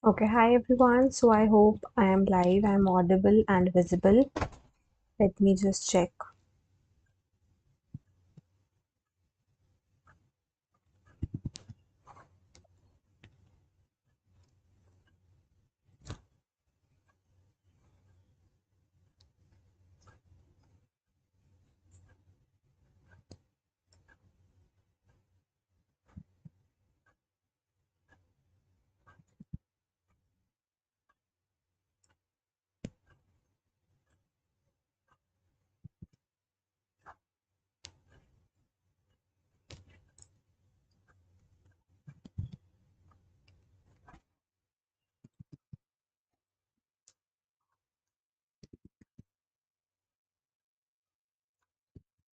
Okay, hi everyone. So I hope I am live, I am audible and visible. Let me just check.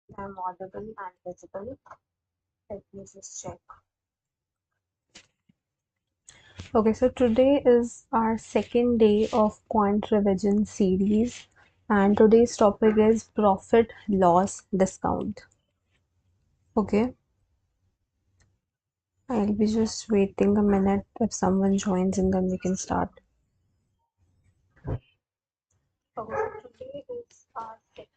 I am audible and visible. Let me just check. Okay, so today is our second day of quant revision series, and today's topic is profit loss discount. Okay, I'll be just waiting a minute. If someone joins and then we can start. Okay, so today is our second.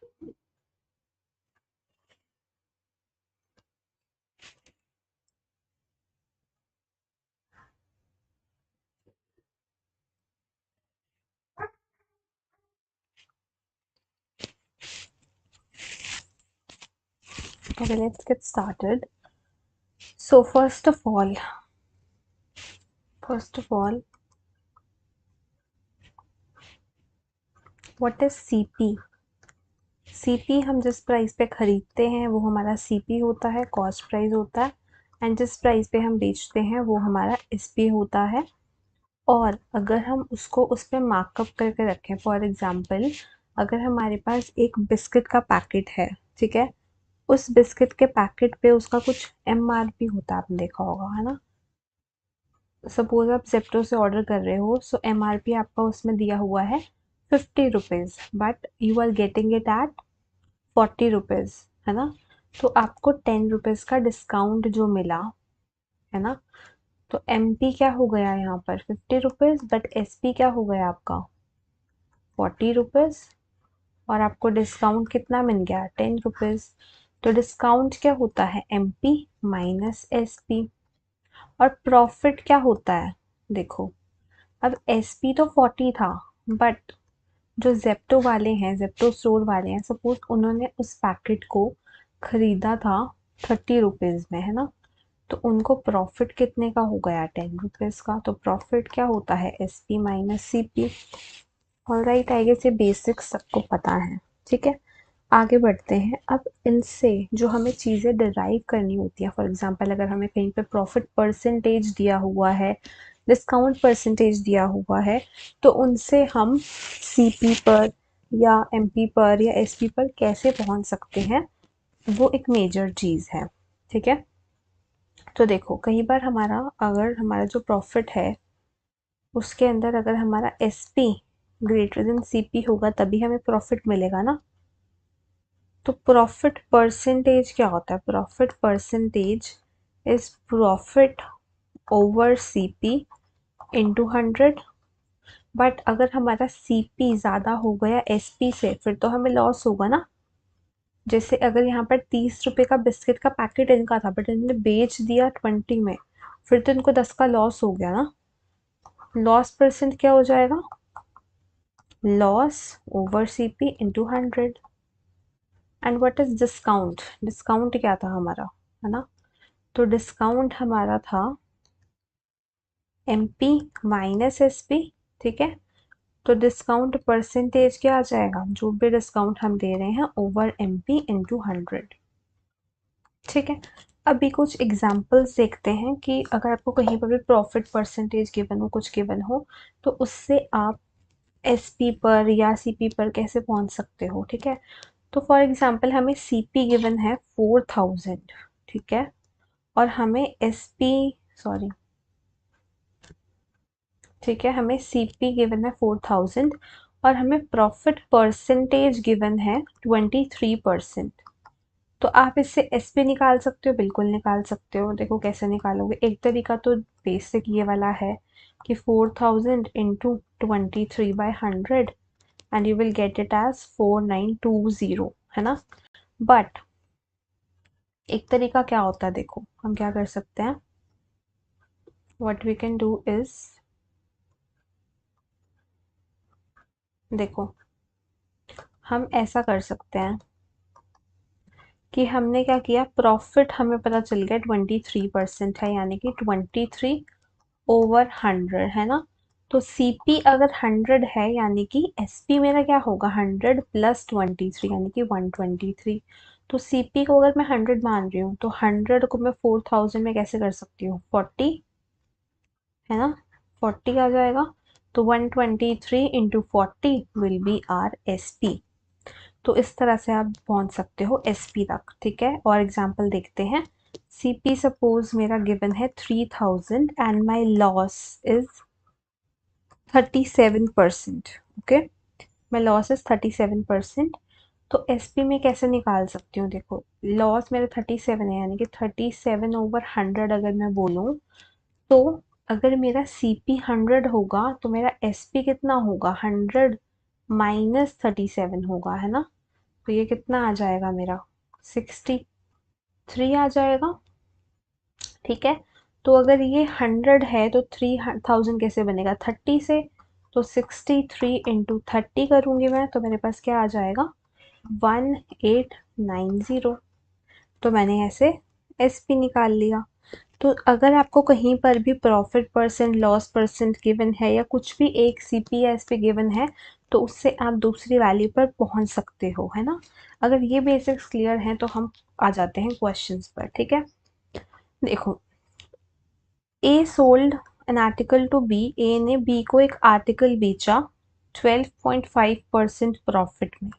Okay, let's get started. So first of all, what is CP? CP हम जिस price पे खरीदते हैं वो हमारा CP होता है, cost price होता है, एंड जिस प्राइस पे हम बेचते हैं वो हमारा एसपी होता है। और अगर हम उसको उस पे मार्कअप करके रखें, फॉर एग्जांपल अगर हमारे पास एक बिस्किट का पैकेट है, ठीक है, उस बिस्किट के पैकेट पे उसका कुछ एमआरपी होता है, आपने देखा होगा, है ना। सपोज आप जेप्टो से ऑर्डर कर रहे हो, सो एमआरपी आपका उसमें दिया हुआ है 50 rupees, but you are getting it at 40 rupees, है ना। तो आपको 10 रुपीज़ का डिस्काउंट जो मिला, है ना, तो एमपी क्या हो गया यहाँ पर 50 रुपीज़, बट एसपी क्या हो गया आपका 40 रुपीज़, और आपको डिस्काउंट कितना मिल गया 10 रुपीज़। तो डिस्काउंट क्या होता है एमपी माइनस एसपी। और प्रॉफिट क्या होता है, देखो, अब एसपी तो 40 था, बट जो जेप्टो वाले हैं, जेप्टो स्टोर वाले हैं, सपोज उन्होंने उस पैकेट को खरीदा था 30 रुपीज़ में, है ना, तो उनको प्रॉफिट कितने का हो गया 10 रुपीज़ का। तो प्रॉफिट क्या होता है S P minus C P. Alright, I guess ये बेसिक्स सबको पता है, ठीक है। आगे बढ़ते हैं। अब इनसे जो हमें चीज़ें डिराइव करनी होती है, फॉर एग्जांपल अगर हमें कहीं पे प्रॉफिट परसेंटेज दिया हुआ है, डिस्काउंट परसेंटेज दिया हुआ है, तो उनसे हम सीपी पर या एमपी पर या एसपी पर कैसे पहुंच सकते हैं, वो एक मेजर चीज़ है, ठीक है। तो देखो, कई बार अगर हमारा जो प्रॉफिट है उसके अंदर अगर हमारा एसपी ग्रेटर देन सीपी होगा तभी हमें प्रॉफिट मिलेगा ना। तो प्रॉफिट परसेंटेज क्या होता है, profit percentage is profit over CP into 100। But अगर हमारा सीपी ज़्यादा हो गया एसपी से, फिर तो हमें लॉस होगा ना। जैसे अगर यहाँ पर 30 रुपए का बिस्किट का पैकेट इनका था, बट इन्होंने बेच दिया 20 में, फिर तो इनको 10 का लॉस हो गया ना। लॉस परसेंट क्या हो जाएगा, loss over CP into 100। And what is discount, discount क्या था हमारा, है ना। तो डिस्काउंट हमारा था एमपी माइनस एसपी, ठीक है। तो डिस्काउंट परसेंटेज क्या आ जाएगा, जो भी डिस्काउंट हम दे रहे हैं ओवर एमपी इंटू 100, ठीक है। अभी कुछ एग्जाम्पल्स देखते हैं कि अगर आपको कहीं पर भी प्रॉफिट परसेंटेज गिवन हो, कुछ गिवन हो, तो उससे आप एसपी पर या सीपी पर कैसे पहुंच सकते हो, ठीक है। तो फॉर एग्जांपल हमें सीपी गिवन है 4000, ठीक है, और हमें एसपी, सॉरी, ठीक है, हमें सीपी गिवन है 4000 और हमें प्रॉफिट परसेंटेज गिवन है 23%। तो आप इससे एसपी निकाल सकते हो, बिल्कुल निकाल सकते हो। देखो कैसे निकालोगे, एक तरीका तो बेसिक ये वाला है, कि 4000 into 23/100 and you will get it as 4920, है ना। बट एक तरीका क्या होता है, देखो हम क्या कर सकते हैं, what we can do is, देखो हम ऐसा कर सकते हैं कि हमने क्या किया, प्रॉफिट हमें पता चल गया 23% है, यानी कि 23/100, है ना। तो सीपी अगर 100 है यानी कि एसपी मेरा क्या होगा, 100 प्लस 23 यानी कि 123। तो सीपी को अगर मैं 100 मान रही हूँ तो 100 को मैं 4000 में कैसे कर सकती हूँ, 40, है ना, 40 आ जाएगा। तो 123 into 40 will be R S P. तो इस तरह से आप पहुंच सकते हो एसपी तक, ठीक है। और एग्जांपल देखते हैं। सीपी सपोज मेरा गिवन है 3000 and my loss is 37%, okay. My loss is 37%। तो एसपी में कैसे निकाल सकती हूँ, देखो लॉस मेरा 37 है, यानी कि 37/100 अगर मैं बोलूँ, तो अगर मेरा सीपी 100 होगा तो मेरा एसपी कितना होगा, 100 माइनस 37 होगा, है ना। तो ये कितना आ जाएगा मेरा, 63 आ जाएगा, ठीक है। तो अगर ये 100 है तो 3000 कैसे बनेगा, 30 से। तो 63 इंटू 30 करूंगी मैं, तो मेरे पास क्या आ जाएगा, 1890। तो मैंने ऐसे एसपी निकाल लिया। तो अगर आपको कहीं पर भी profit percent, loss percent given है, या कुछ भी एक सीपीएस पे गिवन है, तो उससे आप दूसरी वैल्यू पर पहुंच सकते हो, है ना। अगर ये बेसिक्स क्लियर हैं तो हम आ जाते हैं क्वेश्चंस पर, ठीक है। देखो, A sold an article to B, A ने बी को एक आर्टिकल बेचा 12.5% प्रॉफिट में,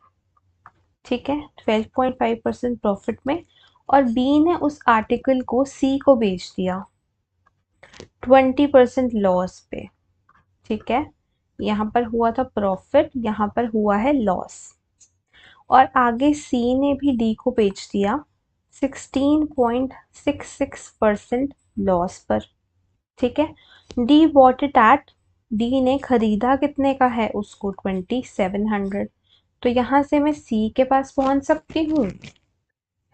ठीक है, 12.5% प्रॉफिट में। और बी ने उस आर्टिकल को सी को बेच दिया 20% लॉस पे, ठीक है। यहाँ पर हुआ था प्रॉफिट, यहाँ पर हुआ है लॉस। और आगे सी ने भी डी को बेच दिया 16.66% लॉस पर, ठीक है। D bot it eight, D ने खरीदा कितने का है उसको, 2700। तो यहाँ से मैं सी के पास पहुंच सकती हूँ,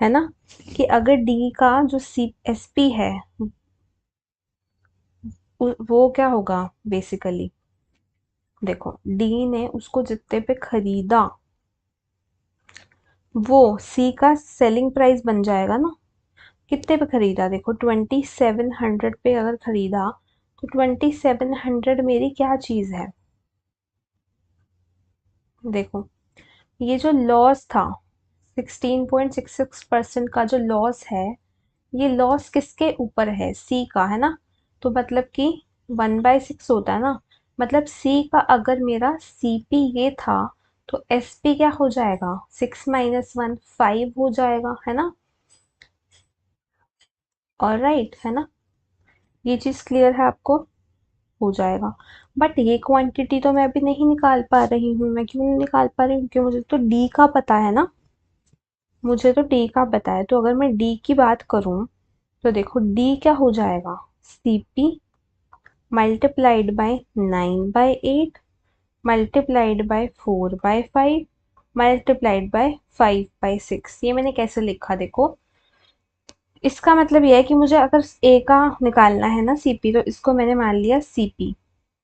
है ना, कि अगर डी का जो सी एस पी है वो क्या होगा बेसिकली, देखो डी ने उसको जितने पे खरीदा वो सी का सेलिंग प्राइस बन जाएगा ना। कितने पे खरीदा, देखो 2700 पे अगर खरीदा तो 2700 मेरी क्या चीज है, देखो ये जो लॉस था 16.66% का जो लॉस है, ये लॉस किसके ऊपर है, सी का, है ना। तो मतलब कि 1/6 होता है ना, मतलब सी का अगर मेरा सीपी ये था तो एसपी क्या हो जाएगा, 6 माइनस 1 5 हो जाएगा, है ना। ऑलराइट, है ना, ये चीज क्लियर है आपको, हो जाएगा। बट ये क्वांटिटी तो मैं अभी नहीं निकाल पा रही हूँ, मैं क्यों नहीं निकाल पा रही हूँ, क्योंकि मुझे तो डी का पता है ना, मुझे तो डी का पता है। तो अगर मैं डी की बात करूँ तो देखो डी क्या हो जाएगा, CP multiplied by 9/8 multiplied by 4/5 multiplied by 5/6। ये मैंने कैसे लिखा, देखो इसका मतलब यह है कि मुझे अगर ए का निकालना है ना सीपी, तो इसको मैंने मान लिया सीपी,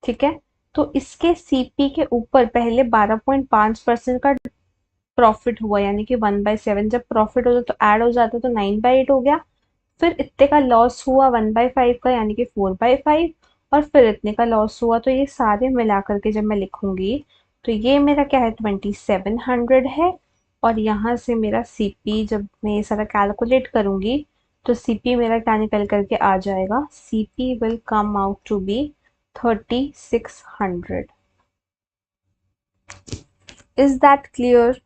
ठीक है। तो इसके सीपी के ऊपर पहले 12.5% का प्रॉफिट हुआ, यानी कि 1/7, जब प्रॉफिट होता तो ऐड हो जाता तो 9/8 हो गया। फिर इतने का लॉस हुआ 1/5 का, यानी कि 4/5। और फिर इतने का लॉस हुआ, तो ये सारे मिला करके जब मैं लिखूंगी तो ये मेरा क्या है, 2700 है। और यहाँ से मेरा सीपी जब मैं ये सारा कैलकुलेट करूंगी तो सीपी मेरा क्या निकल करके आ जाएगा, CP will come out to be 3600। Is that clear?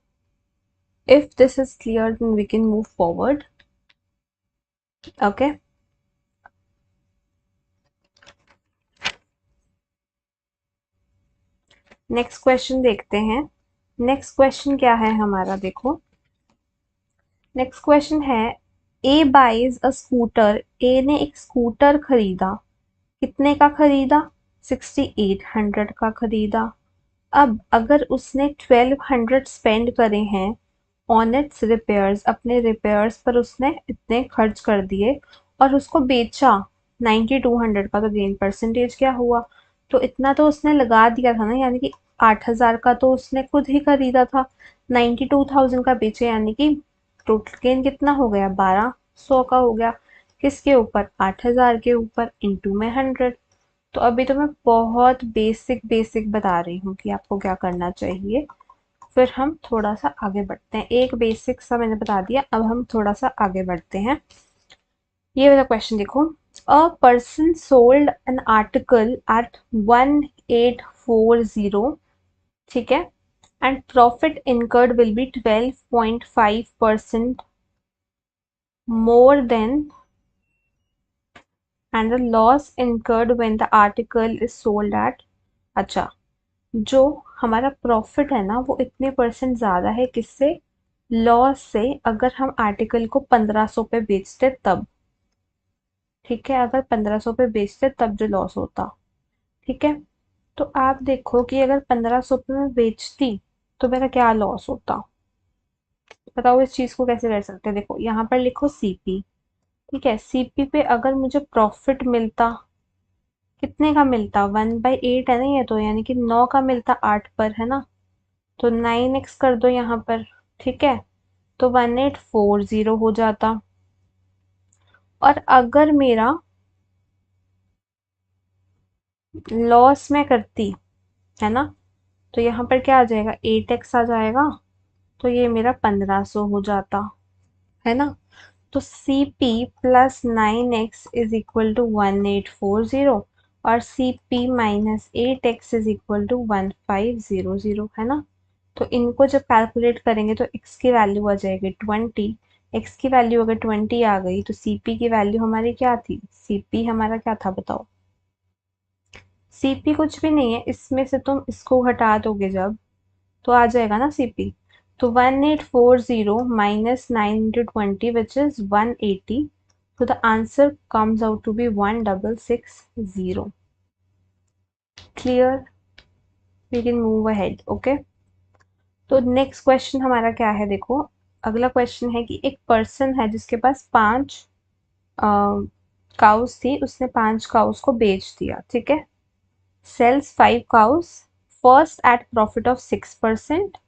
If this is clear, then we can move forward. Okay. Next question देखते हैं। नेक्स्ट क्वेश्चन क्या है हमारा, देखो नेक्स्ट क्वेश्चन है, ए बाइज अ स्कूटर, ए ने एक स्कूटर खरीदा, कितने का खरीदा, 6800 का खरीदा। अब अगर उसने 1200 स्पेंड करे हैं ऑन इट्स रिपेयर्स, अपने रिपेयर्स पर उसने इतने खर्च कर दिए और उसको बेचा 9200 का, तो गेन परसेंटेज क्या हुआ? तो इतना तो उसने लगा दिया था ना, यानी कि 8000 का तो उसने खुद ही खरीदा था, 92,000 का बेचे, यानी कि टोटल गेन कितना हो गया? 1200 का हो गया। किसके ऊपर? 8000 के ऊपर, इंटू में 100। तो अभी तो मैं बहुत बेसिक बेसिक बता रही हूँ कि आपको क्या करना चाहिए। फिर हम थोड़ा सा आगे बढ़ते हैं। एक बेसिक सा मैंने बता दिया, अब हम थोड़ा सा आगे बढ़ते हैं। ये वाला क्वेश्चन देखो। A person sold an article at 1840, ठीक है, and profit incurred will be 12.5% more than and the loss incurred when the article is sold at. अच्छा, जो हमारा प्रॉफिट है ना वो इतने परसेंट ज़्यादा है किससे? लॉस से। अगर हम आर्टिकल को 1500 पे बेचते तब, ठीक है, अगर 1500 पे बेचते तब जो लॉस होता, ठीक है। तो आप देखो कि अगर 1500 पे मैं बेचती तो मेरा क्या लॉस होता? बताओ इस चीज को कैसे कर सकते हैं। देखो यहाँ पर लिखो सीपी, ठीक है, सीपी पे अगर मुझे प्रॉफिट मिलता, कितने का मिलता? 1/8 है ना ये तो, यानी कि 9 का मिलता 8 पर, है ना। तो 9x कर दो यहाँ पर, ठीक है, तो 1840 हो जाता। और अगर मेरा लॉस में करती, है ना, तो यहाँ पर क्या आ जाएगा? 8x आ जाएगा, तो ये मेरा 1500 हो जाता, है ना। तो C P plus 9x is equal to 1840 और C P minus 8x is equal to 1500, है ना। तो इनको जब कैलकुलेट करेंगे तो x की वैल्यू आ जाएगी 20। x की वैल्यू अगर 20 आ गई तो cp की वैल्यू हमारी क्या थी? cp हमारा क्या था बताओ? cp कुछ भी नहीं है, इसमें से तुम इसको हटा दोगे जब, तो आ जाएगा ना cp। तो 1840 minus 9 into 20 which is 180, so the answer comes out to be 1660. Clear? We can move ahead, okay? तो नेक्स्ट क्वेश्चन हमारा क्या है देखो। अगला क्वेश्चन है कि एक पर्सन है जिसके पास 5 काउस थी, उसने 5 काउस को बेच दिया, ठीक है। Sells 5 cows, first at profit of 6%,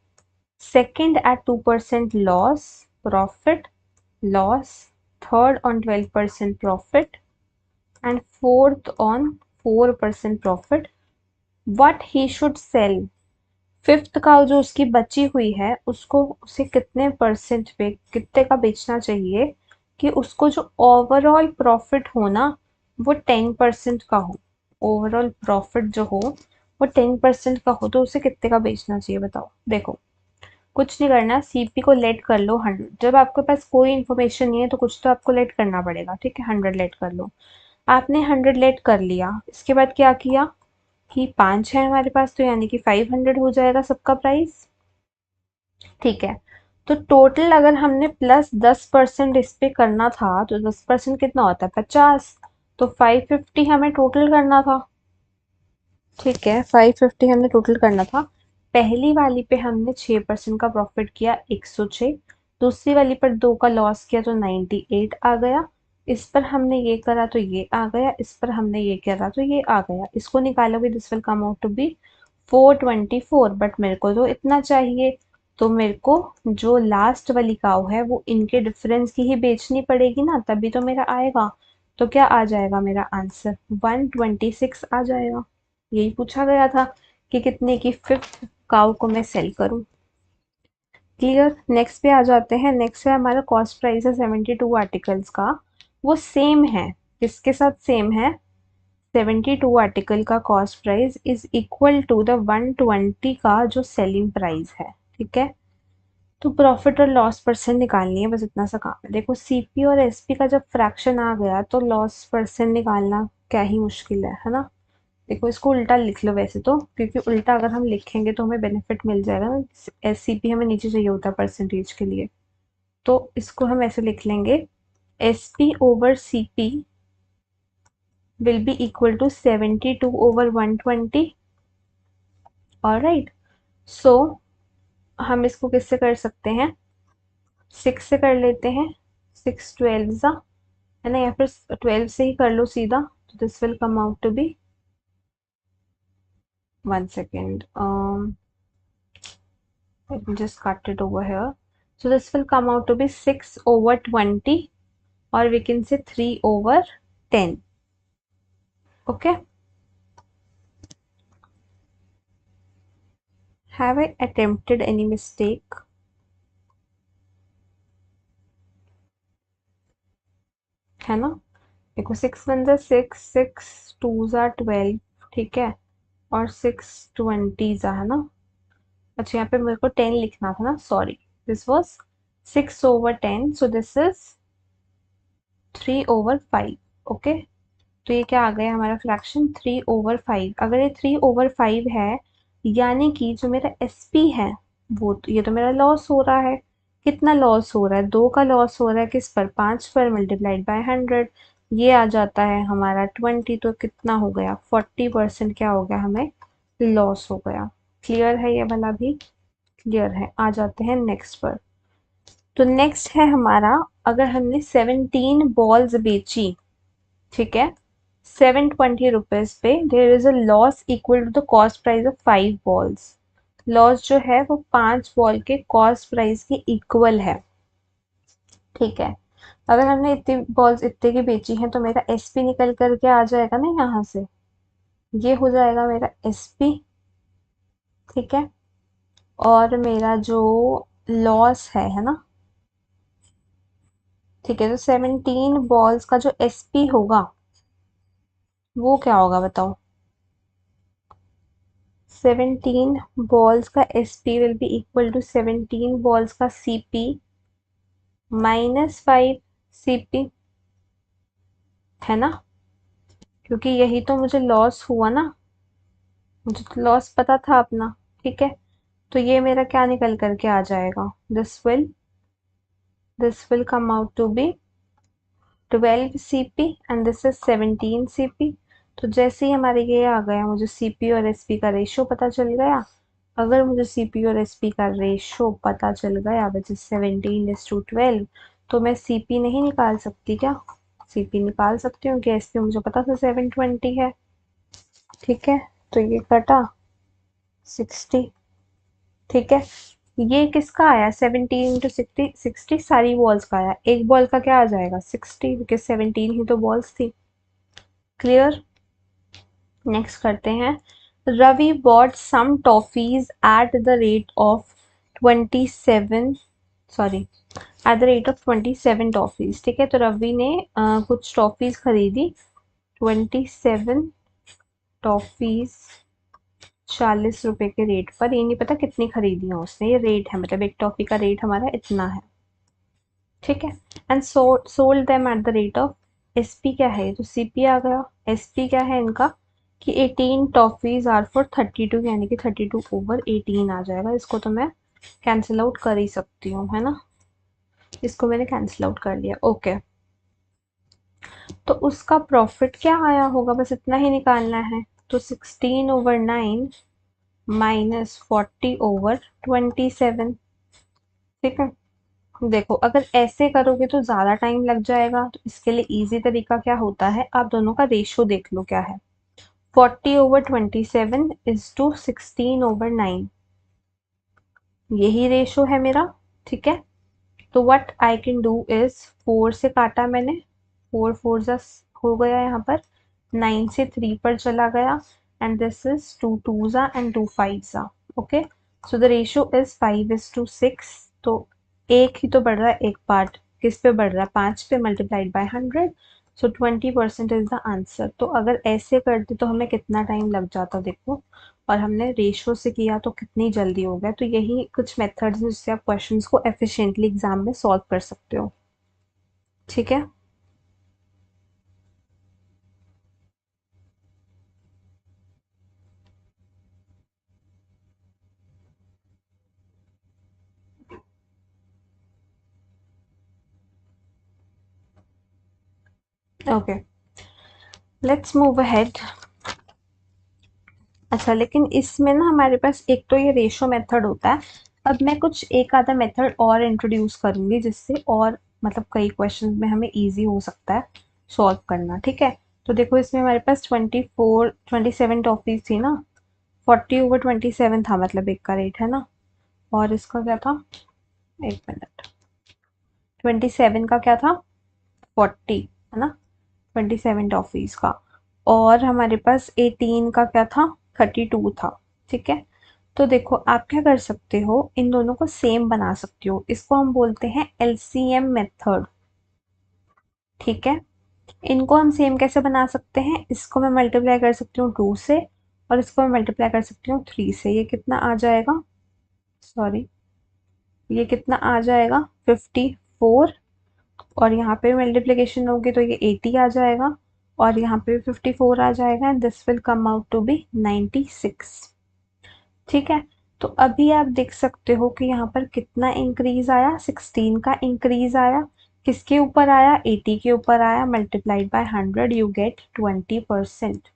second at 2% loss profit loss, third on 12% profit, and fourth on 4% profit. What he should sell? Fifth का जो उसकी बची हुई है उसको उसे कितने परसेंट पे, कितने का बेचना चाहिए कि उसको जो ओवरऑल प्रॉफिट हो ना वो 10% का हो। ओवरऑल प्रॉफिट जो हो वो 10% का हो, तो उसे कितने का बेचना चाहिए बताओ। देखो कुछ नहीं करना, सीपी को लेट कर लो 100। जब आपके पास कोई इन्फॉर्मेशन नहीं है तो कुछ तो आपको लेट करना पड़ेगा, ठीक है। 100 लेट कर लो। आपने 100 लेट कर लिया, इसके बाद क्या किया कि 5 है हमारे पास, तो यानी कि 500 हो जाएगा सबका प्राइस, ठीक है। तो टोटल अगर हमने प्लस 10% इस पे करना था तो 10% कितना होता है? 50। तो 550 हमें टोटल करना था, ठीक है, 550 हमने टोटल करना था। पहली वाली पे हमने 6% का प्रॉफिट किया, 106। दूसरी वाली पर 2 का लॉस किया तो 98 आ गया। इस पर हमने ये करा तो ये आ गया, इस पर हमने ये करा तो ये आ गया। इसको निकालोगे this will come out to be 424, but मेरे को तो इतना चाहिए। तो मेरे को जो लास्ट वाली काऊ है वो इनके डिफरेंस की ही बेचनी पड़ेगी ना, तभी तो मेरा आएगा। तो क्या आ जाएगा मेरा आंसर? 126 आ जाएगा। यही पूछा गया था कि कितने की फिफ्थ काउ को मैं सेल करूं। क्लियर? नेक्स्ट पे आ जाते हैं। नेक्स्ट है हमारा कॉस्ट प्राइस है 72 आर्टिकल्स का। वो सेम है, किसके साथ सेम है? 72 आर्टिकल का cost price is equal to the 120 का जो सेलिंग प्राइस है, ठीक है। तो प्रॉफिट और लॉस परसेंट निकालनी है, बस इतना सा काम है। देखो सीपी और एसपी का जब फ्रैक्शन आ गया तो लॉस परसेंट निकालना क्या ही मुश्किल है ना। देखो इसको उल्टा लिख लो वैसे तो, क्योंकि उल्टा अगर हम लिखेंगे तो हमें बेनिफिट मिल जाएगा ना। एस सी पी हमें नीचे चाहिए होता है परसेंटेज के लिए, तो इसको हम ऐसे लिख लेंगे, S P over C P will be equal to 72 over 120. Alright, so हम इसको किससे कर सकते हैं, 6 से कर लेते हैं, 6 12 सा, है ना, या फिर 12 से ही कर लो सीधा, तो this will come out to be, 1 second, let me just cut it over here. So this will come out to be 6 over 20, or we can say 3 over 10. Okay. Have I attempted any mistake? है ना, देखो 6 1 जा 6, 6 2 जा 12, ठीक है, और 6 20 जा, है ना, अच्छा यहाँ पे मेरे को 10 लिखना था ना, sorry, this was 6 over 10, so this is 3 over 5. Okay, तो ये क्या आ गया हमारा फ्रैक्शन, 3 over 5। अगर ये 3 over 5 है, यानी कि जो मेरा एस पी है वो तो, ये तो मेरा लॉस हो रहा है, कितना लॉस हो रहा है, 2 का लॉस हो रहा है, किस पर, 5 पर, मल्टीप्लाइड बाय 100, ये आ जाता है हमारा 20, तो कितना हो गया, 40% क्या हो गया, हमें लॉस हो गया। क्लियर है ये वाला भी, क्लियर है। आ जाते हैं नेक्स्ट पर। तो नेक्स्ट है हमारा, अगर हमने 17 बॉल्स बेची, ठीक है, 720 रुपीज पे, there is a loss equal to the cost price of 5 balls. Loss जो है वो 5 बॉल के कॉस्ट प्राइस के इक्वल है, ठीक है। अगर हमने इतनी बॉल्स इतने की बेची हैं, तो मेरा एसपी निकल करके आ जाएगा ना यहाँ से, ये हो जाएगा मेरा एसपी, ठीक है, और मेरा जो लॉस है ना, ठीक है, तो 17 बॉल्स का जो एसपी होगा वो क्या होगा बताओ, 17 बॉल्स का SP will be equal to 17 balls का सीपी -5 सीपी, है ना, क्योंकि यही तो मुझे लॉस हुआ ना, मुझे तो लॉस पता था अपना, ठीक है, तो ये मेरा क्या निकल करके आ जाएगा, this will come out to be 12 CP and this is 17 CP. तो जैसे ही हमारे ये आ गया, मुझे सीपी और एसपी का रेशियो पता चल गया। अगर मुझे सीपी और एसपी का रेशियो पता चल गया विच इज 17:12, तो मैं सीपी नहीं निकाल सकती क्या, सीपी निकाल सकती हूँ, कि एसपी मुझे पता था 720 है, ठीक है, तो ये कटा 60, ठीक है, ये किसका आया, 17 into 60 सारी बॉल्स का आया, एक बॉल का क्या आ जाएगा 60, क्योंकि 17 ही तो बॉल्स थी। क्लियर। नेक्स्ट करते हैं, Ravi bought some toffees at the rate of 27, sorry, at the rate of 27 toffees, ठीक है, तो रवि ने कुछ टॉफीज खरीदी, 27 टॉफीज 40 रुपए के रेट पर, ये नहीं पता कितनी खरीदी है उसने, ये रेट है, मतलब एक टॉफी का रेट हमारा इतना है, ठीक है, and sold them at the rate of, SP क्या है, तो सीपी आ गया, एसपी क्या है इनका, कि 18 टॉफीज आर फॉर 32, यानी कि 32 ओवर 18 आ जाएगा, इसको तो मैं कैंसिल आउट कर ही सकती हूँ, है ना, इसको मैंने कैंसिल आउट कर लिया, ओके। तो उसका प्रॉफिट क्या आया होगा, बस इतना ही निकालना है, तो 16/9 -40/27, ठीक है। देखो अगर ऐसे करोगे तो ज़्यादा टाइम लग जाएगा, तो इसके लिए इजी तरीका क्या होता है, आप दोनों का रेशो देख लो क्या है, 40/27 इज टू 16/9, यही रेशो है मेरा, ठीक है। तो what I can do is, 4 से काटा मैंने, 4 4 जा हो गया यहाँ पर, 9 से 3 पर चला गया, एंड दिस इज 2 2 जा एंड 2 5 जा, okay, so the ratio is 5:6, तो एक ही तो बढ़ रहा है, एक पार्ट किस पे बढ़ रहा है, 5 पे, multiplied by 100, so 20% is the answer. तो अगर ऐसे करते तो हमें कितना टाइम लग जाता देखो, और हमने रेशो से किया तो कितनी जल्दी हो गया। तो यही कुछ मेथड्स हैं जिससे आप क्वेश्चंस को एफिशिएंटली एग्जाम में सॉल्व कर सकते हो, ठीक है। Okay, let's move ahead. अच्छा, लेकिन इसमें ना हमारे पास एक तो ये रेशो मेथड होता है। अब मैं कुछ एक आधा मेथड और इंट्रोड्यूस करूंगी जिससे और मतलब कई क्वेश्चन में हमें इजी हो सकता है सॉल्व करना, ठीक है। तो देखो, इसमें हमारे पास 27 टॉपिक थी ना, 40/27 था, मतलब एक का रेट है ना। और इसका क्या था, एक मिनट, 27 का क्या था, 40 है ना, 27 टॉफीज का। और हमारे पास 18 का क्या था, 32 था, ठीक है। तो देखो, आप क्या कर सकते हो, इन दोनों को सेम बना सकते हो। इसको हम बोलते हैं एलसीएम मेथड, ठीक है। इनको हम सेम कैसे बना सकते हैं, इसको मैं मल्टीप्लाई कर सकती हूँ 2 से, और इसको मैं मल्टीप्लाई कर सकती हूँ 3 से। ये कितना आ जाएगा, सॉरी, ये कितना आ जाएगा, 54। और यहाँ पे मल्टीप्लिकेशन होगी तो ये 80 आ जाएगा, और यहाँ पे 54 आ जाएगा, and this will come out to be 96, ठीक है। तो अभी आप देख सकते हो कि यहाँ पर कितना इंक्रीज आया, 16 का इंक्रीज आया। किसके ऊपर आया, 80 के ऊपर आया, मल्टीप्लाइड बाय 100 यू गेट 20%।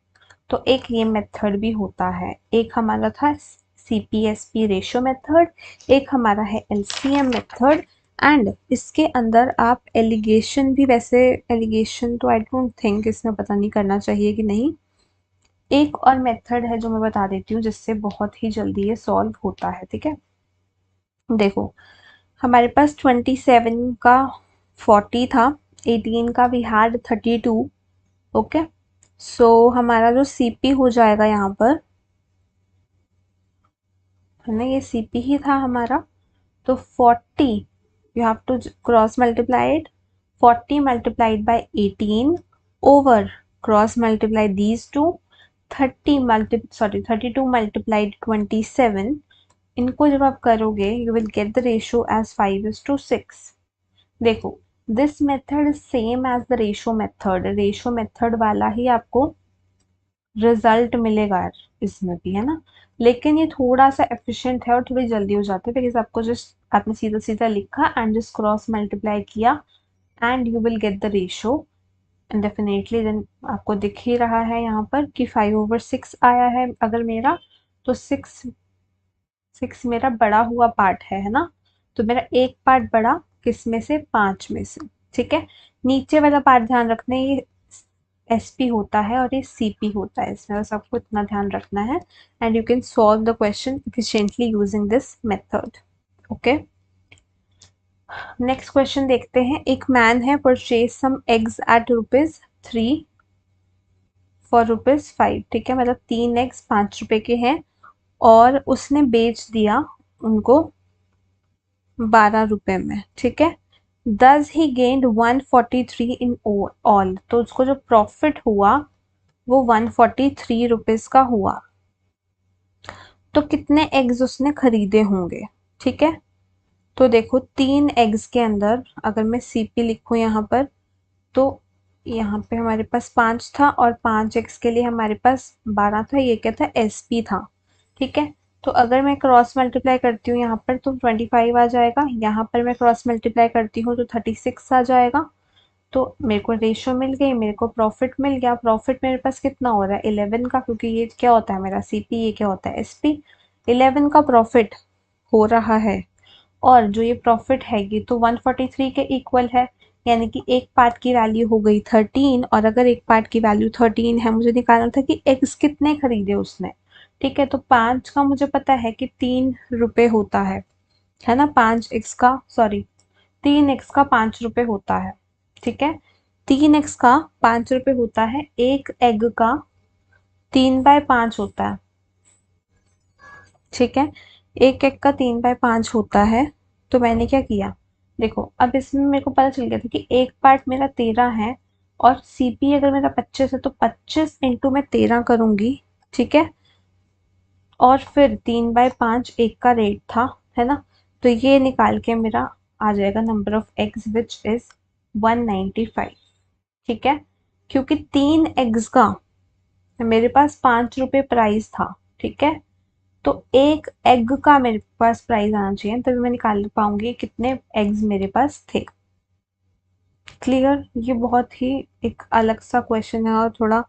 तो एक ये मेथड भी होता है। एक हमारा था सीपीएसपी रेशियो मेथड, एक हमारा है एलसीएम मेथड। एंड इसके अंदर आप एलिगेशन भी, वैसे एलिगेशन तो आई डोंट थिंक इसमें पता नहीं करना चाहिए कि नहीं। एक और मेथड है जो मैं बता देती हूँ जिससे बहुत ही जल्दी ये सॉल्व होता है, ठीक है। देखो, हमारे पास 27 का 40 था, 18 का वी हैड 32, ओके। सो हमारा जो सीपी हो जाएगा यहाँ पर, है ना, ये सीपी ही था हमारा। तो 40 you have to cross multiplied, 40 multiplied by 18 over cross multiply these two, 32 multiplied 27। इनको जब आप करोगे you will get the ratio as 5:6। देखो, this method is same as the ratio method, ratio method वाला ही आपको रिजल्ट मिलेगा यार, इसमें भी है ना। लेकिन ये थोड़ा सा एफिशिएंट है और थोड़ी जल्दी हो जाती है, बिकॉज आपको जस्ट आपने सीधा सीधा लिखा एंड जस्ट क्रॉस मल्टीप्लाई किया and you will get the ratio. And definitely then आपको दिख ही रहा है यहाँ पर कि 5/6 आया है अगर मेरा, तो 6 मेरा बड़ा हुआ पार्ट है ना। तो मेरा एक पार्ट बड़ा किस में से, 5 में से, ठीक है। नीचे वाला पार्ट ध्यान रखना, ये एसपी होता है और ये सीपी होता है, इसमें बस आपको इतना ध्यान रखना है। And you can solve the question efficiently using this method, okay. Next question देखते हैं। एक मैन है purchase some eggs at ₹3 for ₹5, ठीक है, मतलब 3 एग्स 5 रुपए के हैं, और उसने बेच दिया उनको 12 रुपए में, ठीक है। दस ही गेंड 143 इन ऑल, तो उसको जो प्रॉफिट हुआ वो 143 रुपीज का हुआ। तो कितने एग्स उसने खरीदे होंगे, ठीक है। तो देखो, 3 एग्स के अंदर अगर मैं सीपी लिखूं यहाँ पर, तो यहाँ पे हमारे पास 5 था, और 5 एग्स के लिए हमारे पास 12 था, ये क्या था, एसपी था, ठीक है। तो अगर मैं क्रॉस मल्टीप्लाई करती हूँ यहाँ पर तो 25 आ जाएगा, यहाँ पर मैं क्रॉस मल्टीप्लाई करती हूँ तो 36 आ जाएगा। तो मेरे को रेशियो मिल गई, मेरे को प्रॉफिट मिल गया। प्रॉफिट मेरे पास कितना हो रहा है, 11 का, क्योंकि ये क्या होता है मेरा सीपी, ये क्या होता है एसपी। 11 का प्रॉफिट हो रहा है, और जो ये प्रॉफिट है ये तो 143 के इक्वल है, यानी कि एक पार्ट की वैल्यू हो गई 13। और अगर एक पार्ट की वैल्यू 13 है, मुझे निकालना था कि एग्स कितने खरीदे उसने, ठीक है। तो 5 का मुझे पता है कि 3 रुपए होता है ना, 5 एक्स का, सॉरी, 3 एक्स का 5 रुपए होता है, ठीक है। 3 एक्स का 5 रुपए होता है, एक एग का 3/5 होता है, ठीक है। एक एग का 3/5 होता है। तो मैंने क्या किया, देखो, अब इसमें मेरे को पता चल गया था कि एक पार्ट मेरा 13 है, और सीपी अगर मेरा 25 है तो 25 इंटू मैं 13 करूंगी, ठीक है। और फिर 3/5 एक का रेट था, है ना। तो ये निकाल के मेरा आ जाएगा number of eggs which is 195, ठीक है। क्योंकि 3 एग्स का मेरे पास 5 रुपए प्राइस था, ठीक है। तो एक एग का मेरे पास प्राइस आना चाहिए, तभी मैं निकाल पाऊंगी कितने एग्स मेरे पास थे। क्लियर? ये बहुत ही एक अलग सा क्वेश्चन है और थोड़ा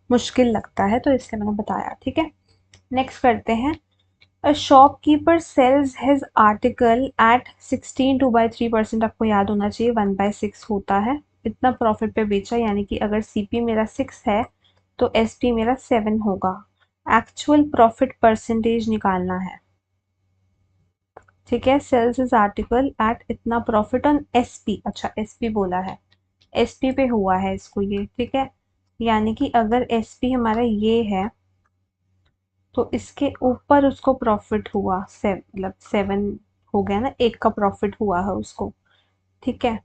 मुश्किल लगता है, तो इसलिए मैंने बताया। ठीक है, नेक्स्ट करते हैं। A shopkeeper sells his article at 16 2/3%। आपको याद होना चाहिए 1/6 होता है। इतना प्रॉफिट पे बेचा, यानी कि अगर सीपी मेरा 6 है तो एसपी मेरा 7 होगा। एक्चुअल प्रॉफिट परसेंटेज निकालना है। ठीक है, सेल्स इज आर्टिकल एट इतना प्रॉफिट ऑन एसपी। अच्छा, एसपी बोला है, एसपी पे हुआ है इसको ये। ठीक है, यानी कि अगर एसपी हमारा ये है तो इसके ऊपर उसको प्रॉफिट हुआ, मतलब 7 हो गया ना, एक का प्रॉफिट हुआ है उसको। ठीक है,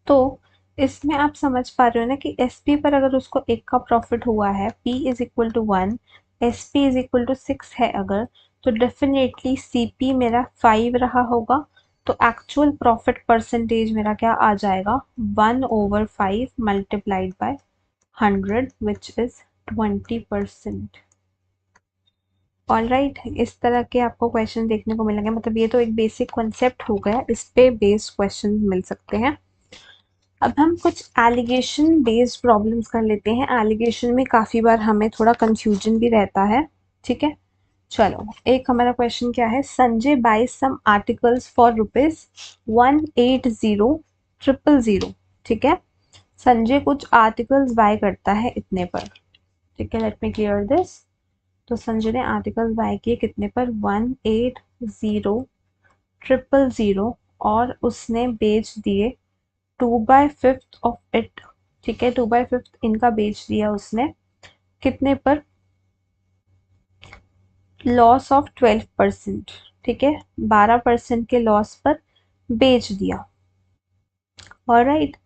तो इसमें आप समझ पा रहे हो ना कि एसपी पर अगर उसको एक का प्रॉफिट हुआ है, P is equal to 1, SP is equal to 6 है अगर, तो डेफिनेटली सीपी मेरा 5 रहा होगा। तो एक्चुअल प्रॉफिट परसेंटेज मेरा क्या आ जाएगा, 1/5 multiplied by 100 which is 20%। All right, इस तरह के आपको क्वेश्चन देखने को मिलेंगे। मतलब ये तो एक बेसिक कॉन्सेप्ट हो गया, इस पे बेस्ड क्वेश्चन मिल सकते हैं। अब हम कुछ एलिगेशन बेस्ड प्रॉब्लम्स कर लेते हैं। एलिगेशन में काफ़ी बार हमें थोड़ा कंफ्यूजन भी रहता है। ठीक है, चलो एक हमारा क्वेश्चन क्या है, Sanjay buys some articles for ₹180,000,000। ठीक है, संजय कुछ आर्टिकल्स बाय करता है इतने पर। ठीक है, लेट मी क्लियर दिस। तो संजय ने आर्टिकल्स बाय किए कितने पर, 180,000,000 और उसने बेच दिए 2/5 ऑफ इट। ठीक है, 2/5 इनका बेच दिया उसने कितने पर, लॉस ऑफ 12%। ठीक है, 12% के लॉस पर बेच दिया। Alright,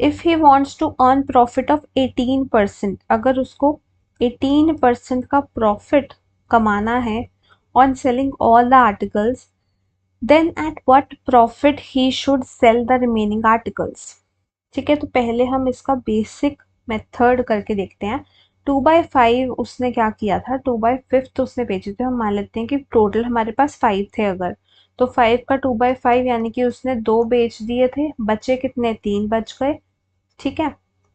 if he wants to earn profit of 18%, अगर उसको 18% का प्रॉफिट कमाना है on selling all the articles, then at what profit he should sell the remaining articles. ठीक है, तो पहले हम इसका बेसिक मेथड करके देखते हैं। 2/5 उसने क्या किया था, 2/5 उसने बेचे थे। हम मान लेते हैं कि टोटल हमारे पास 5 थे अगर, तो 5 का 2/5 यानी कि उसने 2 बेच दिए थे, बचे कितने, 3 बच गए। ठीक है,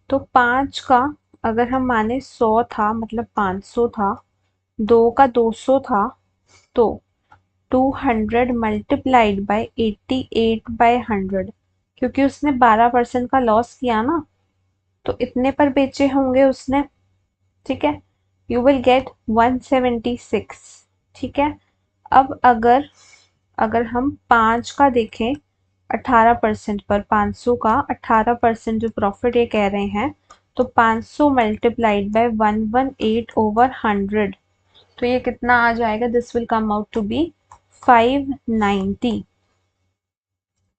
तो 5 का अगर हम माने 100 था, मतलब 500 था, 2 का 200 था, तो 200 मल्टीप्लाइड बाय 88/100, क्योंकि उसने 12% का लॉस किया ना, तो इतने पर बेचे होंगे उसने। ठीक है, यू विल गेट 176। ठीक है, अब अगर अगर हम 5 का देखें 18% पर, 500 का 18% जो प्रॉफिट ये कह रहे हैं, तो 500 मल्टीप्लाइड बाय 118/100, तो ये कितना आ जाएगा, this will come out to be 590।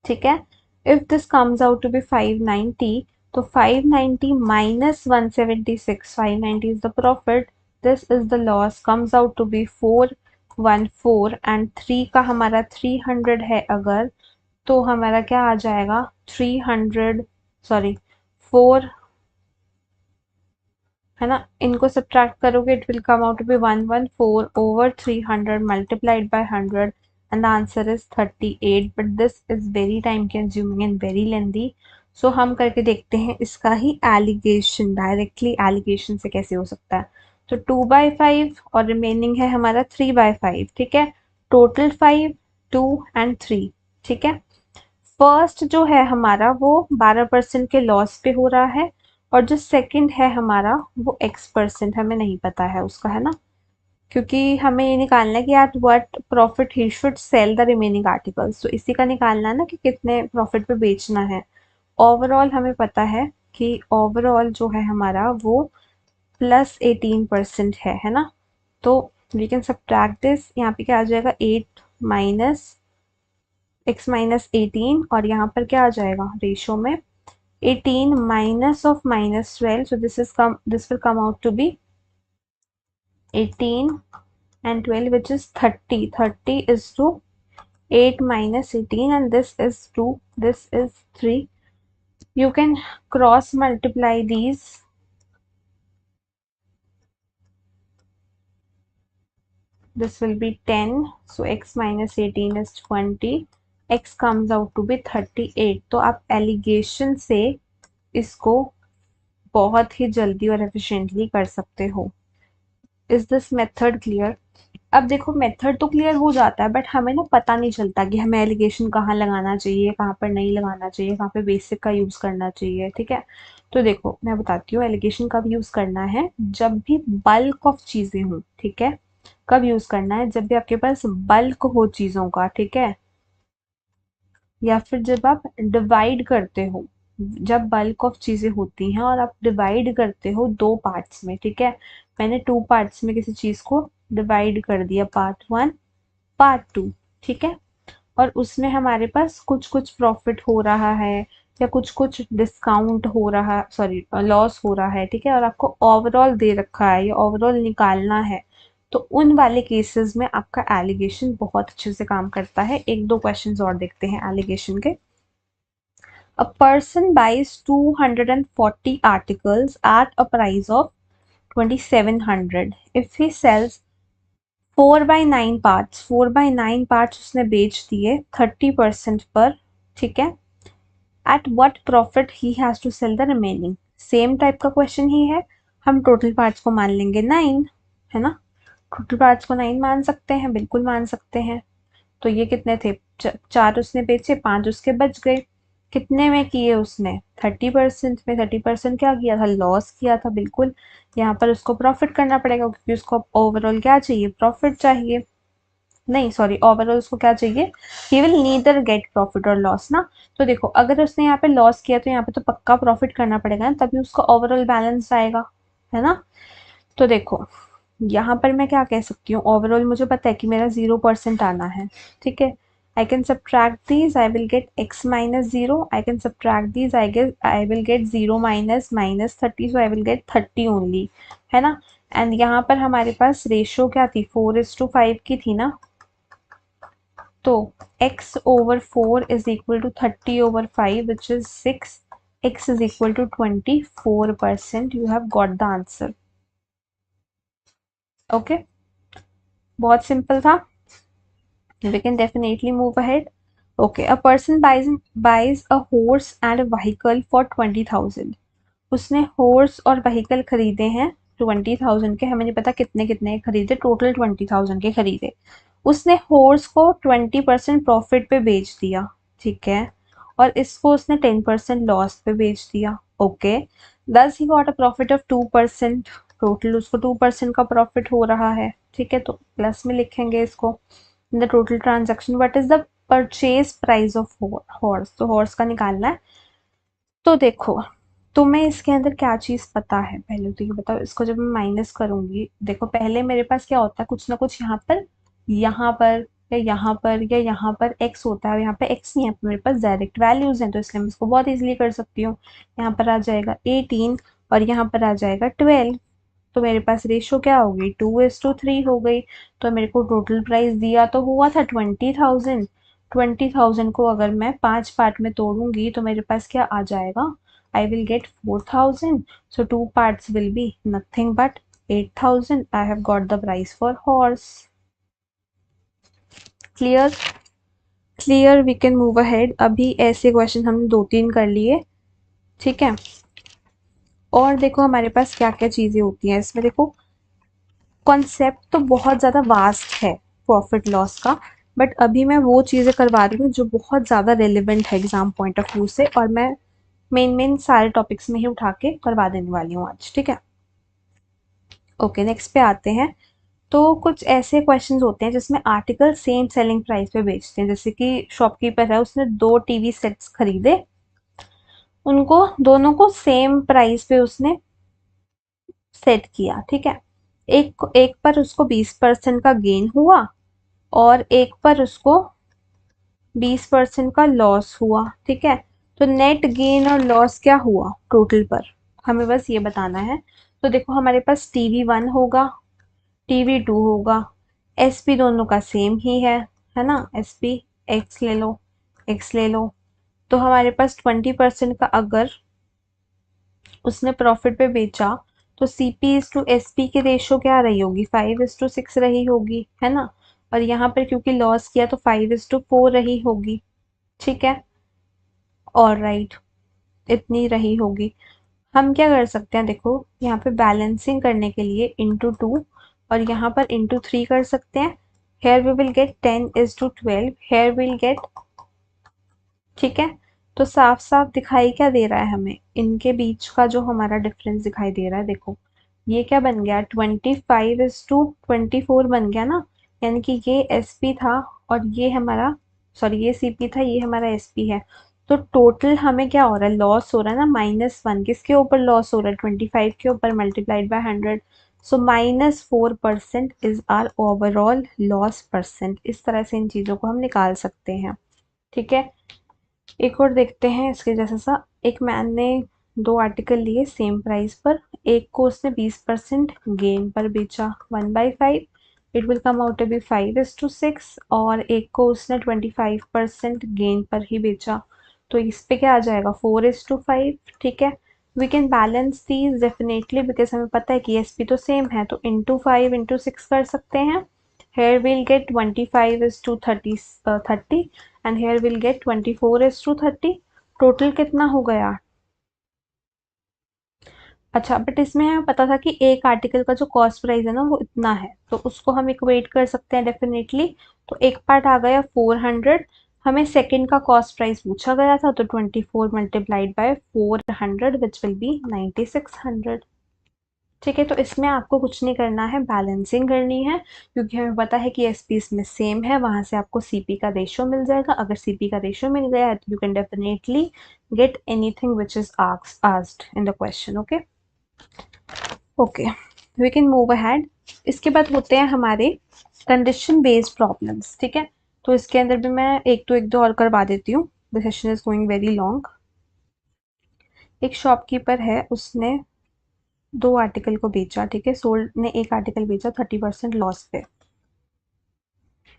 ठीक है, if this comes out to be 590, तो 590 minus 176, 590 is the profit, this is the loss, comes out to be 414, and 3 का हमारा 300 है अगर, तो हमारा क्या आ जाएगा, 300, सॉरी 4, है ना, इनको सब्ट्रैक्ट करोगे it will come out to be 114/300 multiplied by 100, and the answer is 38, but this is very time consuming and very lengthy. So हम करके देखते हैं इसका ही एलिगेशन, डायरेक्टली एलिगेशन से कैसे हो सकता है। तो 2/5 और रिमेनिंग है हमारा 3/5। ठीक है, टोटल 5, 2 एंड 3। ठीक है, फर्स्ट जो है हमारा वो 12% के लॉस पे हो रहा है, और जो सेकंड है हमारा वो x% हमें नहीं पता है उसका, है ना, क्योंकि हमें ये निकालना है कि eight what profit he should sell the remaining articles, तो इसी का निकालना है ना कि कितने प्रॉफिट पे बेचना है। ओवरऑल हमें पता है कि ओवरऑल जो है हमारा वो +18% है ना, तो वी कैन सब्ट्रैक्ट दिस, यहाँ पे क्या आ जाएगा, 8 माइनस x माइनस 18, और यहाँ पर क्या आ जाएगा रेशो में, 18 minus of -12, so this will come out to be 18 and 12, which is 30. 30 is to 8 minus 18, and this is 2, this is 3. You can cross multiply these. This will be 10, so x minus 18 is 20, x comes out to be 38। तो आप allegation से इसको बहुत ही जल्दी और efficiently कर सकते हो। Is this method clear? अब देखो मेथड तो क्लियर हो जाता है बट हमें ना पता नहीं चलता कि हमें एलिगेशन कहाँ लगाना चाहिए, कहाँ पर नहीं लगाना चाहिए, कहाँ पे बेसिक का यूज करना चाहिए। ठीक है, तो देखो मैं बताती हूँ एलिगेशन कब यूज करना है, जब भी बल्क ऑफ चीजें हों। ठीक है, कब यूज करना है? जब भी आपके पास बल्क हो चीजों का। ठीक है, या फिर जब आप डिवाइड करते हो, जब बल्क ऑफ चीजें होती हैं और आप डिवाइड करते हो दो पार्ट्स में। ठीक है, मैंने टू पार्ट्स में किसी चीज को डिवाइड कर दिया, पार्ट वन पार्ट टू। ठीक है, और उसमें हमारे पास कुछ कुछ प्रॉफिट हो रहा है या कुछ कुछ डिस्काउंट हो रहा, सॉरी लॉस हो रहा है। ठीक है, और आपको ओवरऑल दे रखा है या ओवरऑल निकालना है, तो उन वाले केसेस में आपका एलिगेशन बहुत अच्छे से काम करता है। एक दो क्वेश्चंस और देखते हैं एलिगेशन के। A person buys 240 articles at a price of 2700. If he sells 4/9 parts, 4/9 parts उसने बेच दिए 30% पर। ठीक है, at what profit he has to sell the remaining. Same type का क्वेश्चन ही है, हम टोटल पार्ट्स को मान लेंगे 9, है ना? टोटल पार्ट्स को 9 मान सकते हैं, बिल्कुल मान सकते हैं। तो ये कितने थे? चार उसने बेचे, 5 उसके बच गए। कितने में किए उसने? 30% में। 30% क्या किया था? लॉस किया था, बिल्कुल। यहाँ पर उसको प्रॉफिट करना पड़ेगा क्योंकि उसको ओवरऑल क्या चाहिए? प्रॉफिट चाहिए। नहीं सॉरी, ओवरऑल उसको क्या चाहिए? He will neither gate profit और लॉस ना। तो देखो अगर उसने यहाँ पे लॉस किया तो यहाँ पे तो पक्का प्रॉफिट करना पड़ेगा ना, तभी उसका ओवरऑल बैलेंस आएगा, है ना? तो देखो यहाँ पर मैं क्या कह सकती हूँ, ओवरऑल मुझे पता है कि मेरा 0% आना है। ठीक है, I can subtract these, I will get x minus 0. I can subtract these, I will get 0 minus 30, so I will get 30 only, है ना? एंड यहाँ पर हमारे पास रेशो क्या थी? 4:5 की थी ना। तो x over 4 is equal to 30 over 5, which is 6. X is equal to 24%. You have got the answer. Okay, बहुत सिंपल था। We can definitely move ahead. Okay, a person buys a horse and a vehicle for 20,000. उसने horse और vehicle खरीदे हैं 20,000 के, हमें नहीं पता कितने कितने खरीदे, टोटल 20,000 के खरीदे। उसने हॉर्स को 20% प्रॉफिट पे बेच दिया। ठीक है, और इसको उसने 10% लॉस पे बेच दिया। ओके, दस he got a profit of 2%। Total उसको 2% का प्रॉफिट हो रहा है। ठीक है, तो प्लस में लिखेंगे इसको। In the total transaction what is the purchase price of horse, तो हॉर्स का निकालना है। तो देखो तुम्हें इसके अंदर क्या चीज पता है, पहले तो ये बताओ। इसको जब मैं माइनस करूंगी, देखो पहले मेरे पास क्या होता है, कुछ ना कुछ यहाँ पर, यहाँ पर या यहाँ पर या यहाँ पर x होता है, और यहाँ पे x नहीं है, मेरे पास डायरेक्ट वैल्यूज हैं, तो इसलिए मैं इसको बहुत इजीली कर सकती हूँ। यहाँ पर आ जाएगा 18 और यहाँ पर आ जाएगा 12। तो मेरे पास रेशो क्या हो गई? 2:3 हो गई। तो मेरे को टोटल प्राइस दिया तो हुआ था 20,000। 20,000 को अगर मैं 5 पार्ट में तोड़ूंगी तो मेरे पास क्या आ जाएगा? I will get 4,000. So 2 parts will be nothing but 8,000. I have got the price for horse. Clear? Clear, we can move ahead. अभी ऐसे क्वेश्चन हमने 2-3 कर लिए। ठीक है, और देखो हमारे पास क्या क्या चीजें होती हैं इसमें। देखो कॉन्सेप्ट तो बहुत ज़्यादा वास्ट है प्रॉफिट लॉस का, बट अभी मैं वो चीज़ें करवा रही हूँ जो बहुत ज़्यादा रेलिवेंट है एग्जाम पॉइंट ऑफ व्यू से, और मैं मेन सारे टॉपिक्स में ही उठा के करवा देने वाली हूँ आज। ठीक है, ओके नेक्स्ट पे आते हैं। तो कुछ ऐसे क्वेश्चंस होते हैं जिसमें आर्टिकल सेम सेलिंग प्राइस पे बेचते हैं, जैसे कि शॉपकीपर है, उसने 2 टीवी सेट्स खरीदे, उनको दोनों को सेम प्राइस पे उसने सेट किया। ठीक है, एक एक पर उसको 20% का गेन हुआ और एक पर उसको 20% का लॉस हुआ। ठीक है, तो नेट गेन और लॉस क्या हुआ टोटल पर, हमें बस ये बताना है। तो देखो हमारे पास TV1 होगा, TV2 होगा, SP दोनों का सेम ही है ना? SP X ले लो, X ले लो। तो हमारे पास 20% का अगर उसने प्रॉफिट पे बेचा तो CP/SP की रेशो क्या रही होगी? 5:6 रही होगी, है ना? और यहाँ पर क्योंकि लॉस किया तो 5:4 रही होगी। ठीक है, और राइट, इतनी रही होगी। हम क्या कर सकते हैं, देखो यहाँ पे बैलेंसिंग करने के लिए इंटू 2 और यहाँ पर इंटू 3 कर सकते हैं। Here we will get 10:12, here will get, ठीक है। तो साफ साफ दिखाई क्या दे रहा है हमें, इनके बीच का जो हमारा डिफरेंस दिखाई दे रहा है, देखो ये क्या बन गया, 25:24 बन गया ना। यानी कि ये एस पी था और ये हमारा, सॉरी ये सी पी था, ये हमारा एस पी है। तो टोटल हमें क्या हो रहा है, लॉस हो रहा है ना, -1 किसके ऊपर लॉस हो रहा है, 25 के ऊपर multiplied by 100। So -4% is our overall loss percent. इस तरह से इन चीजों को हम निकाल सकते हैं, ठीक है। एक और देखते हैं इसके जैसा सा। एक मैन ने 2 आर्टिकल लिए सेम प्राइस पर, एक को उसने 20% गेन पर बेचा, 1/5, it will come out to be 5:6। और एक को उसने 25% गेन पर ही बेचा, तो इस पे क्या आ जाएगा, 4:5, ठीक है। We can balance these definitely, because हमें पता है कि एस पी तो सेम है, तो इंटू 5:6 कर सकते हैं। Here we'll get 25:30 and here we'll get 24:30। Total कितना हो गया, अच्छा बट इसमें हमें पता था कि एक आर्टिकल का जो कॉस्ट प्राइस है ना वो इतना है, तो उसको हम इक्वेट कर सकते हैं डेफिनेटली। तो एक पार्ट आ गया 400, हमें सेकंड का कॉस्ट प्राइस पूछा गया था, तो 24 multiplied by 400 which will be 9600। ठीक है, तो इसमें आपको कुछ नहीं करना है, बैलेंसिंग करनी है, क्योंकि हमें पता है कि एसपी इसमें सेम है, वहां से आपको सीपी का रेशियो मिल जाएगा। अगर सीपी का रेशियो मिल गया है तो you can definitely get anything which is asked in the question. Okay okay, we can move ahead. इसके बाद होते हैं हमारे कंडीशन बेस्ड प्रॉब्लम्स, ठीक है। तो इसके अंदर भी मैं एक तो एक दो और करवा देती हूँ, the session is going very long. एक शॉपकीपर है, उसने 2 आर्टिकल को बेचा, ठीक है, सोल्ड ने एक आर्टिकल बेचा 30% लॉस पे,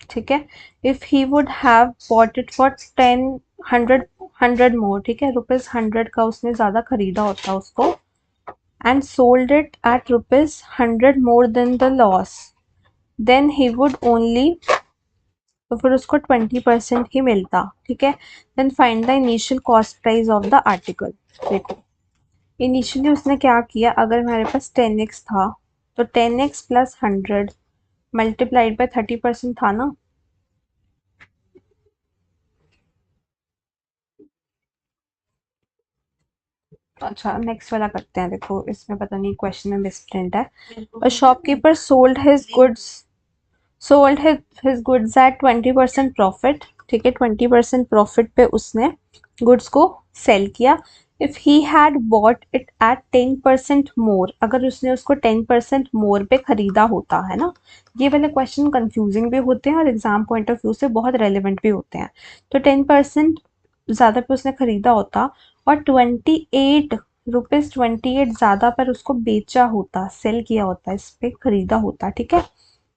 ठीक है। If he would have bought it for 100 more, ठीक है, ₹100 का उसने ज्यादा खरीदा होता उसको, and sold it at ₹100 more than the loss, then he would only, तो फिर उसको 20% ही मिलता, ठीक है। Then find the initial cost price of the article. देखो इनिशियली उसने क्या किया, अगर हमारे पास 10x था तो 10x प्लस 100 मल्टीप्लाइड बाय 30% था ना। अच्छा नेक्स्ट वाला करते हैं, देखो इसमें पता नहीं क्वेश्चन में मिसप्रिंट है। A shopkeeper sold his goods at 20% profit, ठीक है, 20% प्रॉफिट पे उसने गुड्स को सेल किया। If he had bought it at 10% मोर, अगर उसने उसको 10% मोर पे खरीदा होता, है ना। ये वाले क्वेश्चन कंफ्यूजिंग भी होते हैं और एग्जाम पॉइंट ऑफ व्यू से बहुत रेलिवेंट भी होते हैं। तो 10% ज़्यादा पे उसने खरीदा होता और 28 रुपीज़ 28 ज़्यादा पर उसको बेचा होता, सेल किया होता, इस पे खरीदा होता, ठीक है।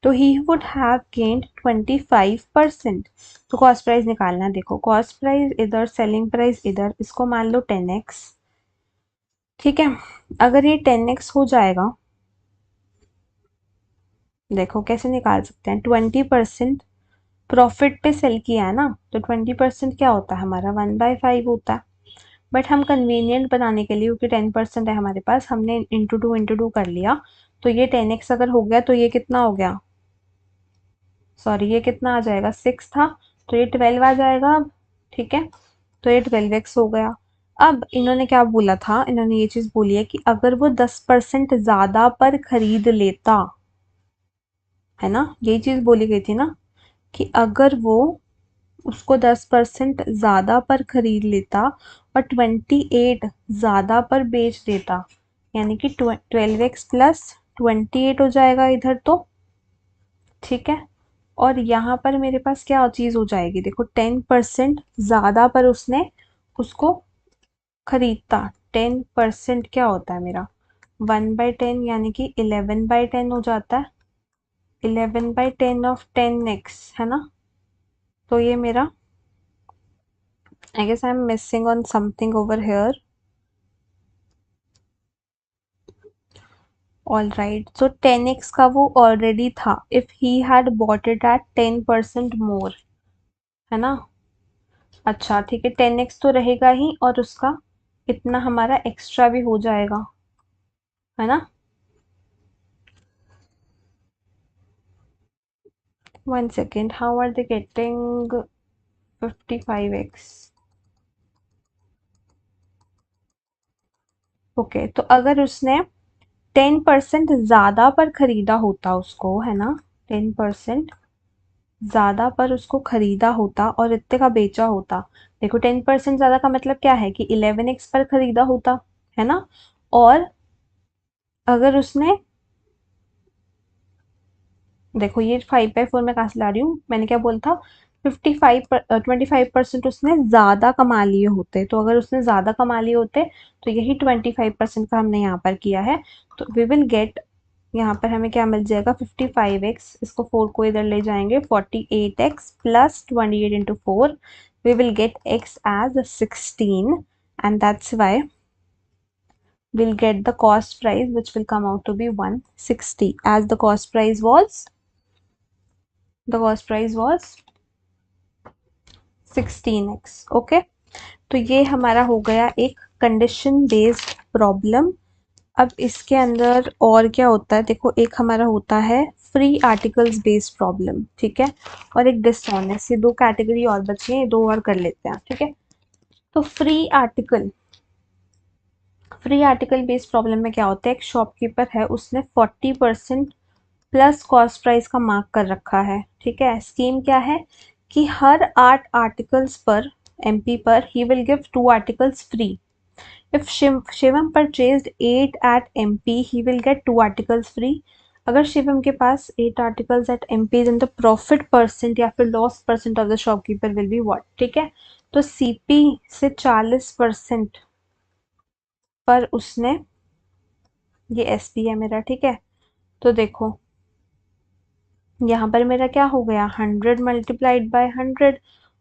तो ही वुड हैव गेन्ड 25%। तो कॉस्ट प्राइस निकालना है, देखो कॉस्ट प्राइस इधर, सेलिंग प्राइस इधर, इसको मान लो 10x, ठीक है। अगर ये 10x हो जाएगा, देखो कैसे निकाल सकते हैं, 20% प्रॉफिट पे सेल किया है ना, तो 20% क्या होता है हमारा, 1/5 होता है। बट हम कन्वीनियंट बनाने के लिए, क्योंकि 10% है हमारे पास, हमने इंटू टू कर लिया। तो ये 10x अगर हो गया तो ये कितना हो गया, सॉरी ये कितना आ जाएगा, 6 था, तो ये 12 आ जाएगा अब, ठीक है। तो ये 12x हो गया। अब इन्होंने क्या बोला था, इन्होंने ये चीज बोली है कि अगर वो 10% ज्यादा पर खरीद लेता, है ना, यही चीज बोली गई थी ना, कि अगर वो उसको 10% ज्यादा पर खरीद लेता और 28 ज्यादा पर बेच देता, यानी कि 12x प्लस 28 हो जाएगा इधर तो, ठीक है। और यहाँ पर मेरे पास क्या चीज हो जाएगी, देखो 10% ज्यादा पर उसने उसको खरीदता, 10% क्या होता है मेरा, 1/10 यानी कि 11/10 हो जाता है, 11/10 ऑफ 10x, है ना। तो ये मेरा, I guess I am missing on something over here. All right, so 10x का वो ऑलरेडी था, if he had bought it at 10% more, है ना। अच्छा ठीक है, 10x तो रहेगा ही और उसका इतना हमारा एक्स्ट्रा भी हो जाएगा, है ना। 1 second, how are they getting 55x? Okay, तो अगर उसने 10% ज़्यादा पर खरीदा होता उसको, है ना, 10% ज़्यादा पर उसको खरीदा होता और इतने का बेचा होता। देखो 10% ज़्यादा का मतलब क्या है कि 11x पर खरीदा होता, है ना। और अगर उसने, देखो ये 5/4 मैं कहाँ से ला रही हूँ, मैंने क्या बोला था, 25% उसने ज़्यादा कमा लिए होते, तो अगर उसने ज़्यादा कमा लिए होते तो यही 25% का हमने यहाँ पर किया है। तो वी विल गेट, यहाँ पर हमें क्या मिल जाएगा, 55x, इसको 4 को इधर ले जाएंगे, 48x plus 28 into 4, we will get x as 16, and that's why we'll get the cost price which will come out to be 160, as the cost price was 16x। Okay, तो ये हमारा हो गया एक कंडीशन बेस्ड प्रॉब्लम। अब इसके अंदर और क्या होता है, देखो एक हमारा होता है फ्री आर्टिकल्स बेस्ड प्रॉब्लम, ठीक है, और एक डिसऑनेस्ट, ये दो कैटेगरी और बची हैं, ये दो और कर लेते हैं, ठीक है। तो फ्री आर्टिकल बेस्ड प्रॉब्लम में क्या होता है, एक शॉपकीपर है, उसने 40% प्लस कॉस्ट प्राइस का मार्क कर रखा है, ठीक है। स्कीम क्या है कि हर 8 आर्टिकल्स पर, एमपी पर, he will give 2 articles free. If Shivam purchased 8 at MP, he will get 2 articles free. अगर शिवम के पास 8 articles at MP, then the profit percent या फिर loss percent of the shopkeeper will be what, ठीक है। तो सीपी से 40% पर उसने, ये एसपी है मेरा, ठीक है। तो देखो यहाँ पर मेरा क्या हो गया, 100 मल्टीप्लाइड बाय 100,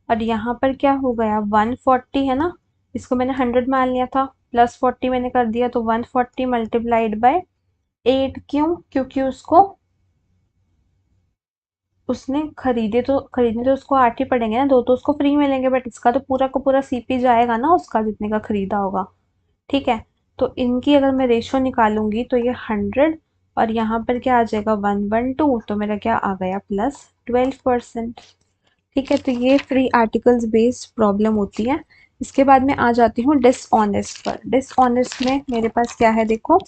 और यहाँ पर क्या हो गया, 140, है ना। इसको मैंने 100 मान लिया था, प्लस 40 मैंने कर दिया, तो 140 मल्टीप्लाइड बाय 8। क्यों, क्योंकि उसने खरीदने तो उसको 8 ही पड़ेंगे ना, दो तो उसको फ्री मिलेंगे, बट इसका तो पूरा का पूरा सीपी जाएगा ना उसका, जितने का खरीदा होगा, ठीक है। तो इनकी अगर मैं रेशो निकालूंगी तो ये 100, और यहाँ पर क्या आ जाएगा, 112, तो मेरा क्या आ गया, प्लस 12%, ठीक है। तो ये फ्री आर्टिकल्स बेस्ड प्रॉब्लम होती है। इसके बाद में आ जाती हूँ डिसऑनेस्ट पर। डिसऑनेस्ट में मेरे पास क्या है, देखो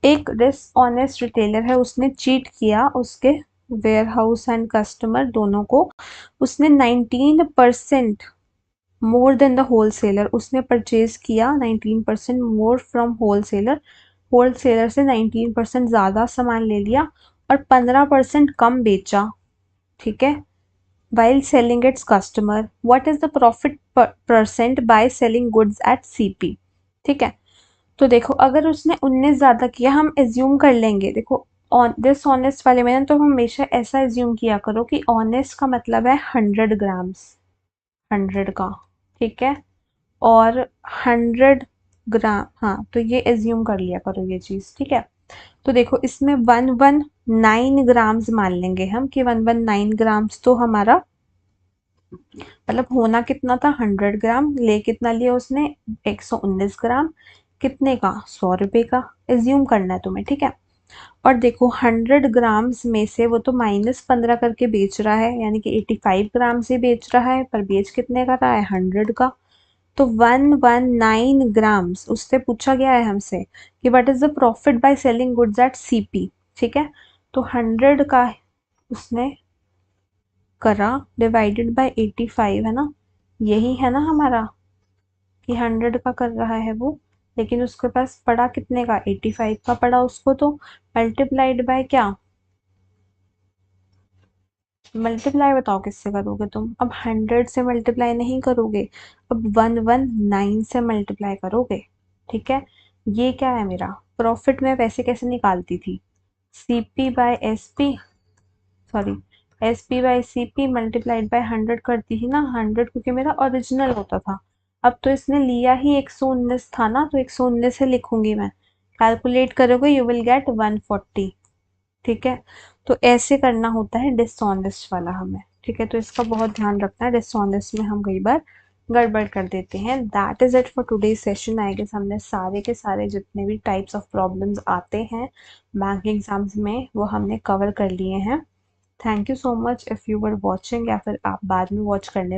एक डिसऑनेस्ट रिटेलर है, उसने चीट किया उसके वेयर हाउस एंड कस्टमर दोनों को। उसने 19% मोर देन द होलसेलर, उसने परचेज किया 19% मोर फ्रॉम होलसेलर, होलसेलर से 19% ज़्यादा सामान ले लिया और 15% कम बेचा, ठीक है। while selling its customer, what is the profit percent by selling goods at CP, ठीक है। तो देखो अगर उसने 19 ज़्यादा किया, हम एज्यूम कर लेंगे, देखो ऑन दिस ऑनेस्ट वाले में ना, तो हमेशा ऐसा एज्यूम किया करो कि ऑनेस्ट का मतलब है 100 ग्राम्स, 100 का, ठीक है, और 100 ग्राम, हाँ, तो ये एज्यूम कर लिया करो ये चीज़, ठीक है। तो देखो इसमें 119 ग्राम्स मान लेंगे हम कि 119 ग्राम्स तो हमारा मतलब होना कितना था, 100 ग्राम, ले कितना लिया उसने, 119 ग्राम, कितने का, 100 रुपए का, एज्यूम करना है तुम्हें, ठीक है। और देखो 100 ग्राम्स में से वो तो -15 करके बेच रहा है, यानी कि 85 ग्राम से बेच रहा है, पर बेच कितने का रहा है, 100 का। तो 119 ग्राम्स उससे पूछा गया है हमसे कि what is the profit by selling goods at CP, ठीक है। तो 100 का उसने करा डिवाइडेड बाय 85, है ना, यही है ना हमारा, कि 100 का कर रहा है वो, लेकिन उसके पास पड़ा कितने का, 85 का पड़ा उसको, तो मल्टीप्लाइड बाय क्या, मल्टीप्लाई बताओ किससे करोगे तुम, अब 100 से मल्टीप्लाई नहीं करोगे, अब 119 से मल्टीप्लाई करोगे, ठीक है। ये क्या है मेरा प्रॉफिट, में वैसे कैसे निकालती थी, CP by SP, sorry, SP bye CP multiplied by 100 करती थी ना, 100 क्योंकि मेरा ओरिजिनल होता था। अब तो इसने लिया ही 119 था ना, तो 119 से लिखूंगी मैं, कैलकुलेट करोगे यू विल गेट 140, ठीक है। तो ऐसे करना होता है डिसऑनेस्ट वाला हमें, ठीक है। तो इसका बहुत ध्यान रखना है, डिसऑनेस्ट में हम कई बार गड़बड़ कर देते हैं। That is it for today session. I guess हमने सारे के सारे जितने भी टाइप्स ऑफ प्रॉब्लम्स आते हैं बैंक एग्जाम्स में वो हमने कवर कर लिए हैं। Thank you so much if you were watching, या फिर आप बाद में वॉच करने